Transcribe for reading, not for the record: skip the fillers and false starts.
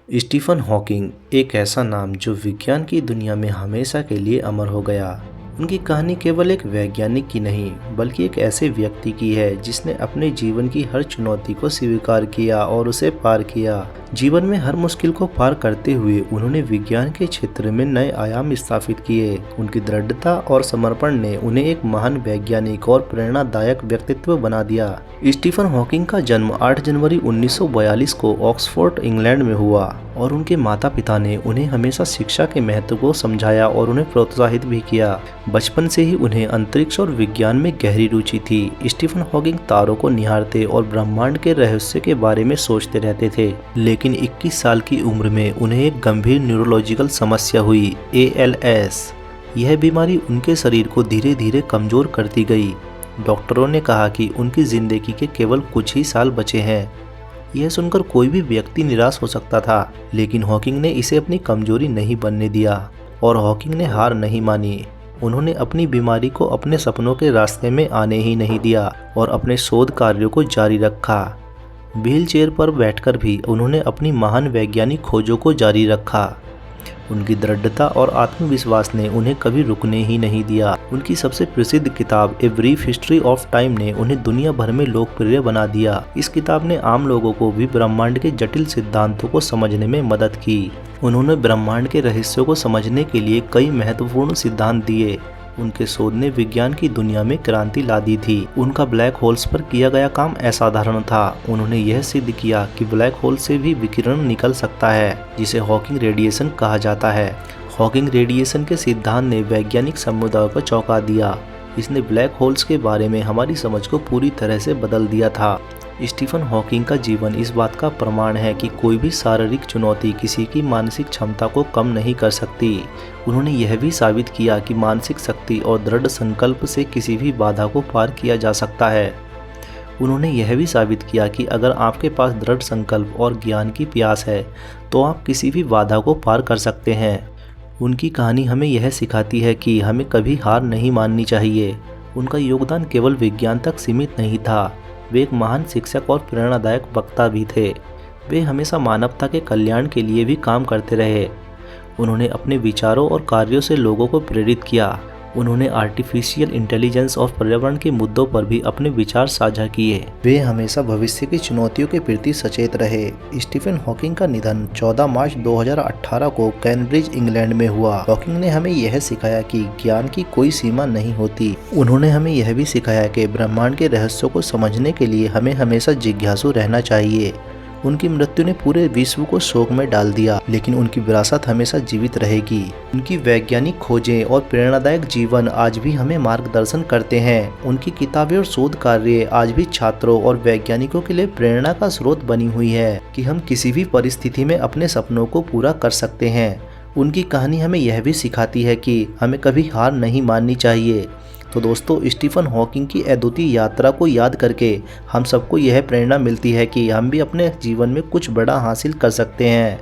Stephen Hawking एक ऐसा नाम जो विज्ञान की दुनिया में हमेशा के लिए अमर हो गया। उनकी कहानी केवल एक वैज्ञानिक की नहीं बल्कि एक ऐसे व्यक्ति की है जिसने अपने जीवन की हर चुनौती को स्वीकार किया और उसे पार किया। जीवन में हर मुश्किल को पार करते हुए उन्होंने विज्ञान के क्षेत्र में नए आयाम स्थापित किए। उनकी दृढ़ता और समर्पण ने उन्हें एक महान वैज्ञानिक और प्रेरणादायक व्यक्तित्व बना दिया। स्टीफन हॉकिंग का जन्म 8 जनवरी 1942 को ऑक्सफोर्ड, इंग्लैंड में हुआ और उनके माता पिता ने उन्हें हमेशा शिक्षा के महत्व को समझाया और उन्हें प्रोत्साहित भी किया। बचपन से ही उन्हें अंतरिक्ष और विज्ञान में गहरी रुचि थी। स्टीफन हॉकिंग तारों को निहारते और ब्रह्मांड के रहस्य के बारे में सोचते रहते थे, लेकिन 21 साल की उम्र में उन्हें एक गंभीर न्यूरोलॉजिकल समस्या हुई, ALS। यह बीमारी उनके शरीर को धीरे धीरे कमजोर करती गई। डॉक्टरों ने कहा कि उनकी जिंदगी के केवल कुछ ही साल बचे हैं। यह सुनकर कोई भी व्यक्ति निराश हो सकता था, लेकिन हॉकिंग ने इसे अपनी कमजोरी नहीं बनने दिया और हॉकिंग ने हार नहीं मानी। उन्होंने अपनी बीमारी को अपने सपनों के रास्ते में आने ही नहीं दिया और अपने शोध कार्यों को जारी रखा। व्हील चेयर पर बैठकर भी उन्होंने अपनी महान वैज्ञानिक खोजों को जारी रखा। उनकी दृढ़ता और आत्मविश्वास ने उन्हें कभी रुकने ही नहीं दिया। उनकी सबसे प्रसिद्ध किताब a brief history of time ने उन्हें दुनिया भर में लोकप्रिय बना दिया। इस किताब ने आम लोगों को भी ब्रह्मांड के जटिल सिद्धांतों को समझने में मदद की। उन्होंने ब्रह्मांड के रहस्यों को समझने के लिए कई महत्वपूर्ण सिद्धांत दिए। उनके शोध ने विज्ञान की दुनिया में क्रांति ला दी थी। उनका ब्लैक होल्स पर किया गया काम असाधारण था। उन्होंने यह सिद्ध किया कि ब्लैक होल से भी विकिरण निकल सकता है, जिसे हॉकिंग रेडिएशन कहा जाता है। हॉकिंग रेडिएशन के सिद्धांत ने वैज्ञानिक समुदाय को चौंका दिया। इसने ब्लैक होल्स के बारे में हमारी समझ को पूरी तरह से बदल दिया था। स्टीफन हॉकिंग का जीवन इस बात का प्रमाण है कि कोई भी शारीरिक चुनौती किसी की मानसिक क्षमता को कम नहीं कर सकती। उन्होंने यह भी साबित किया कि मानसिक शक्ति और दृढ़ संकल्प से किसी भी बाधा को पार किया जा सकता है। उन्होंने यह भी साबित किया कि अगर आपके पास दृढ़ संकल्प और ज्ञान की प्यास है तो आप किसी भी बाधा को पार कर सकते हैं। उनकी कहानी हमें यह सिखाती है कि हमें कभी हार नहीं माननी चाहिए। उनका योगदान केवल विज्ञान तक सीमित नहीं था, वे एक महान शिक्षक और प्रेरणादायक वक्ता भी थे। वे हमेशा मानवता के कल्याण के लिए भी काम करते रहे। उन्होंने अपने विचारों और कार्यों से लोगों को प्रेरित किया। उन्होंने आर्टिफिशियल इंटेलिजेंस और पर्यावरण के मुद्दों पर भी अपने विचार साझा किए। वे हमेशा भविष्य की चुनौतियों के प्रति सचेत रहे। स्टीफन हॉकिंग का निधन 14 मार्च 2018 को कैम्ब्रिज, इंग्लैंड में हुआ। हॉकिंग ने हमें यह सिखाया कि ज्ञान की कोई सीमा नहीं होती। उन्होंने हमें यह भी सिखाया कि ब्रह्मांड के रहस्यों को समझने के लिए हमें हमेशा जिज्ञासु रहना चाहिए। उनकी मृत्यु ने पूरे विश्व को शोक में डाल दिया, लेकिन उनकी विरासत हमेशा जीवित रहेगी। उनकी वैज्ञानिक खोजें और प्रेरणादायक जीवन आज भी हमें मार्गदर्शन करते हैं। उनकी किताबें और शोध कार्य आज भी छात्रों और वैज्ञानिकों के लिए प्रेरणा का स्रोत बनी हुई है कि हम किसी भी परिस्थिति में अपने सपनों को पूरा कर सकते हैं। उनकी कहानी हमें यह भी सिखाती है कि हमें कभी हार नहीं माननी चाहिए। तो दोस्तों, स्टीफन हॉकिंग की अद्वितीय यात्रा को याद करके हम सबको यह प्रेरणा मिलती है कि हम भी अपने जीवन में कुछ बड़ा हासिल कर सकते हैं।